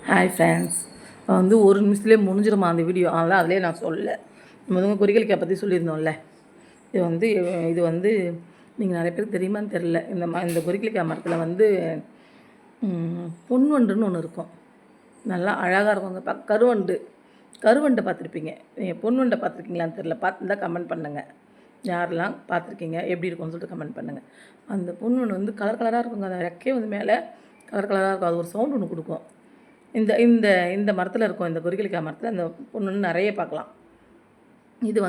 Hi friends. ஒரு நிமிஷத்துலேயே முடிஞ்சிருமா அந்த வீடியோ? அதெல்லாம் அதிலே நான் சொல்லலை. நம்ம குறிகளிக்காய் பற்றி சொல்லியிருந்தோம்ல. இது வந்து நீங்கள் நிறைய பேருக்கு தெரியுமான்னு தெரில. இந்த குறிகளிக்காய் மரத்தில் பொன்வண்டுன்னு ஒன்று இருக்கும். நல்லா அழகாக இருக்கும். அந்த கருவண்டை பார்த்துருப்பீங்க. நீங்கள் பொன்வண்டை பார்த்துருக்கீங்களான்னு தெரில. பார்த்துருந்தா கமெண்ட் பண்ணுங்கள். யாரெல்லாம் பார்த்துருக்கீங்க, எப்படி இருக்கும்னு சொல்லிட்டு கமெண்ட் பண்ணுங்கள். அந்த பொன்வண்டு கலர் கலராக இருக்குங்க. அந்த ரெக்கையே மேலே கலர் கலராக இருக்கும். அது ஒரு சவுண்ட் ஒன்று கொடுக்கும். இந்த இந்த இந்த மரத்தில் இருக்கும். இந்த குறிகளிக்காய் மரத்தில் அந்த பொண்ணு நிறைய பார்க்கலாம். இது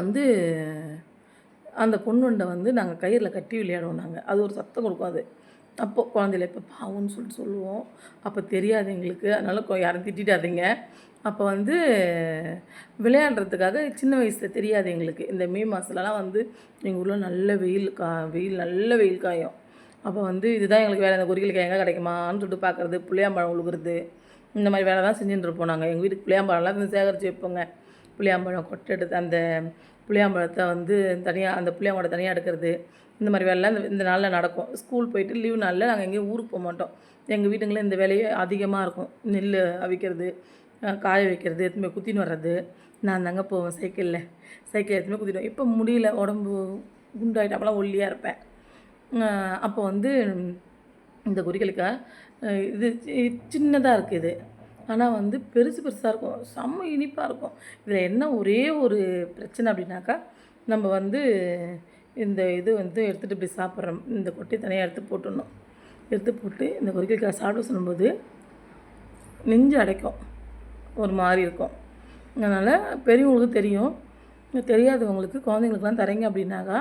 அந்த பொண்ணுண்டை நாங்கள் கயிறில் கட்டி விளையாடுவோம். அது ஒரு சத்தம் கொடுக்கும். அது அப்போது குழந்தையில இப்போ பாவம்னு சொல்லிட்டு சொல்லுவோம். அப்போ தெரியாது எங்களுக்கு. அதனால் யாரும் திட்டாதீங்க. அப்போ விளையாடுறதுக்காக சின்ன வயசில் தெரியாது எங்களுக்கு. இந்த மே மாதத்துலலாம் எங்கள் ஊரில் நல்ல நல்ல வெயில் காயும். அப்போ இதுதான் எங்களுக்கு வேலை. இந்த குறிகளிக்காய் எங்கே கிடைக்குமான்னு சொல்லிட்டு பார்க்குறது, புளியாம்பழம் உழுகுறது, இந்த மாதிரி வேலை தான் செஞ்சுட்டு இருப்போம் நாங்கள். எங்கள் வீட்டுக்கு புளியாம்பழம்லாம் சேகரித்து வைப்போங்க. புளியாம்பழம் கொட்டை எடுத்து அந்த புளியாம்பழத்தை தனியாக அந்த புளியாம்பழம் தனியாக எடுக்கிறது, இந்த மாதிரி வேலைலாம் இந்த நாளில் நடக்கும். ஸ்கூல் போயிட்டு லீவ் நாளில் நாங்கள் எங்கேயும் ஊருக்கு போக மாட்டோம். எங்கள் வீட்டுங்களில் இந்த வேலையே அதிகமாக இருக்கும். நெல் அவிக்கிறது, காய வைக்கிறது, எடுத்துமே குத்தின்னு வர்றது. நான் தாங்க போவேன் சைக்கிளில் எடுத்துமே குத்திடுவேன். இப்போ முடியல, உடம்பு குண்டாயிட்டு அப்போலாம் ஒல்லியாக இருப்பேன். அப்போ இந்த குறிகளுக்காக இது சின்னதாக இருக்குது. ஆனால் பெருசு பெருசாக இருக்கும். செம்ம இனிப்பாக இருக்கும். இதில் என்ன ஒரே ஒரு பிரச்சனை அப்படின்னாக்கா, நம்ம இந்த இது எடுத்துகிட்டு இப்படி சாப்பிட்றோம். இந்த கொட்டையை தனியாக எடுத்து போட்டு இந்த குறிகளுக்காக சாப்பிட சொல்லும்போது நெஞ்சு அடைக்கும், ஒரு மாதிரி இருக்கும். அதனால் பெரியவங்களுக்கு தெரியும். தெரியாதவங்களுக்கு, குழந்தைங்களுக்குலாம் தரீங்க அப்படின்னாக்கா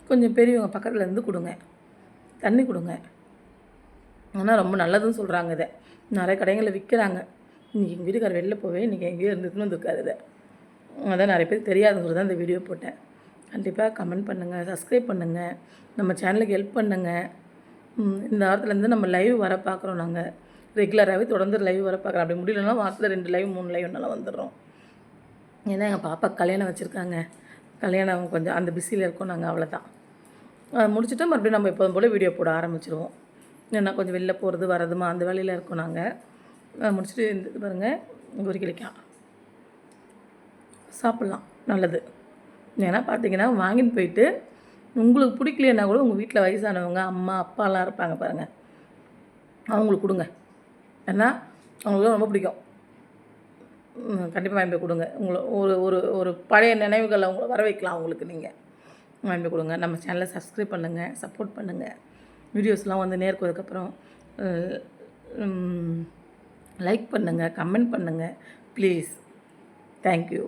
கொஞ்சம் பெரியவங்க பக்கத்தில் இருந்து கொடுங்க, தண்ணி கொடுங்க. ஆனால் ரொம்ப நல்லதுன்னு சொல்கிறாங்க. இதை நிறைய கடைகளில் விற்கிறாங்க. இன்றைக்கி எங்கள் வீட்டுக்காரர் வெளில போவே இன்றைக்கி எங்கேயோ இருந்துட்டுன்னு வந்துருக்காரு. இதை அதான் நிறைய பேர் தெரியாதுங்கிறது தான் இந்த வீடியோ போட்டேன். கண்டிப்பாக கமெண்ட் பண்ணுங்கள், சப்ஸ்கிரைப் பண்ணுங்கள், நம்ம சேனலுக்கு ஹெல்ப் பண்ணுங்கள். இந்த வாரத்துலேருந்து நம்ம லைவ் வர பார்க்குறோம். நாங்கள் ரெகுலராகவே தொடர்ந்து லைவ் வர பார்க்குறோம். அப்படி முடியலன்னா வாரத்தில் 2 லைவ் 3 லைவ்னால வந்துடுறோம். ஏன்னா எங்கள் பாப்பா கல்யாணம் வச்சுருக்காங்க. கல்யாணம் கொஞ்சம் அந்த பிஸியில் இருக்கோம் நாங்கள். அவ்வளோதான். முடிச்சுட்டு மறுபடியும் நம்ம எப்போதும் போல் வீடியோ போட ஆரம்பிச்சிடுவோம். ஏன்னா கொஞ்சம் வெளில போகிறது வரதுமா அந்த வேலையில் இருக்கோம் நாங்கள். முடிச்சுட்டு இது பாருங்கள், குறிகளிக்காய் சாப்பிட்லாம், நல்லது. ஏன்னா பார்த்தீங்கன்னா வாங்கிட்டு போயிட்டு உங்களுக்கு பிடிக்கலைன்னா கூட உங்கள் வீட்டில் வயசானவங்க அம்மா அப்பாலாம் இருப்பாங்க பாருங்கள், அவங்களுக்கு கொடுங்க. ஏன்னா அவங்களுக்கு ரொம்ப பிடிக்கும். கண்டிப்பாக வாங்கி போய் கொடுங்க. உங்களை ஒரு ஒரு ஒரு பழைய நினைவுகளை அவங்கள வர வைக்கலாம். அவங்களுக்கு நீங்கள் வாங்கி போய் கொடுங்க. நம்ம சேனலை சப்ஸ்கிரைப் பண்ணுங்கள், சப்போர்ட் பண்ணுங்கள். வீடியோஸ்லாம் நேர்க்குவதுக்கப்புறம் லைக் பண்ணுங்கள், கமெண்ட் பண்ணுங்கள் ப்ளீஸ். தேங்க்யூ.